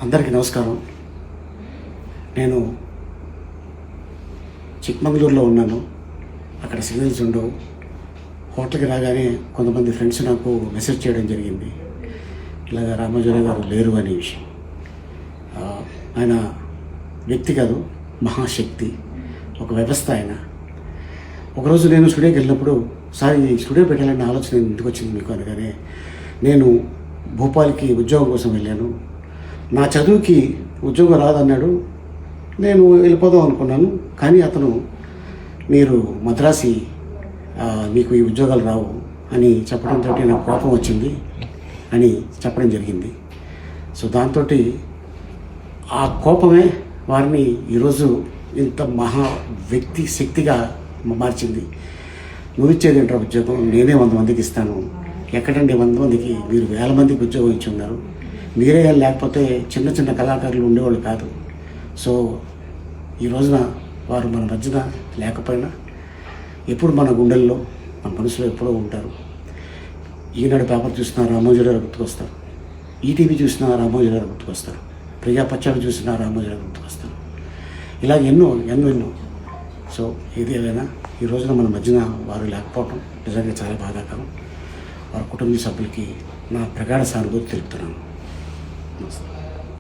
అందరికీ నమస్కారం. నేను చిక్మంగళూరులో ఉన్నాను. అక్కడ సిగ్నల్స్ ఉండవు. హోటల్కి రాగానే కొంతమంది ఫ్రెండ్స్ నాకు మెసేజ్ చేయడం జరిగింది, ఇలాగ రామోజీరావు గారు లేరు అనే విషయం. ఆయన వ్యక్తి కాదు, మహాశక్తి, ఒక వ్యవస్థ ఆయన. ఒకరోజు నేను స్టూడియోకి వెళ్ళినప్పుడు, సార్ ఈ స్టూడియో పెట్టాలన్న ఆలోచన ఎందుకు వచ్చింది మీకు అనగానే, నేను భోపాల్కి ఉద్యోగం కోసం వెళ్ళాను, నా చదువుకి ఉద్యోగం రాదన్నాడు, నేను వెళ్ళిపోదాం అనుకున్నాను. కానీ అతను మీరు మద్రాసి, మీకు ఈ ఉద్యోగాలు రావు అని చెప్పడంతో నాకు కోపం వచ్చింది అని చెప్పడం జరిగింది. సో దాంతో ఆ కోపమే వారిని ఈరోజు ఇంత మహా వ్యక్తి శక్తిగా మార్చింది. నువ్వు ఇచ్చేది ఏంటో ఉద్యోగం, నేనే 100 మందికి ఇస్తాను. ఎక్కడండి 100 మందికి, మీరు 1000 మందికి ఉద్యోగం ఇచ్చి ఉన్నారు. మీరే లేకపోతే చిన్న చిన్న కళాకారులు ఉండేవాళ్ళు కాదు. సో ఈ రోజున వారు మన మధ్యన లేకపోయినా ఎప్పుడు మన గుండెల్లో, మన మనసులో ఎప్పుడూ ఉంటారు. ఈనాడు పేపర్ చూసినా రామోజీరావు గుర్తుకొస్తారు, ఈటీవీ చూసినా రామోజీరావు గుర్తుకొస్తారు, ప్రజాపక్షాలు చూసినా రామోజీరావు గుర్తుకొస్తారు. ఇలా ఎన్నో. సో ఏది ఏదైనా ఈ రోజున మన మధ్యన వారు లేకపోవడం నిజంగా చాలా బాధాకరం. వారి కుటుంబ సభ్యులకి నా ప్రగాఢ సానుభూతి తెలుపుతున్నాను. నమస్తే.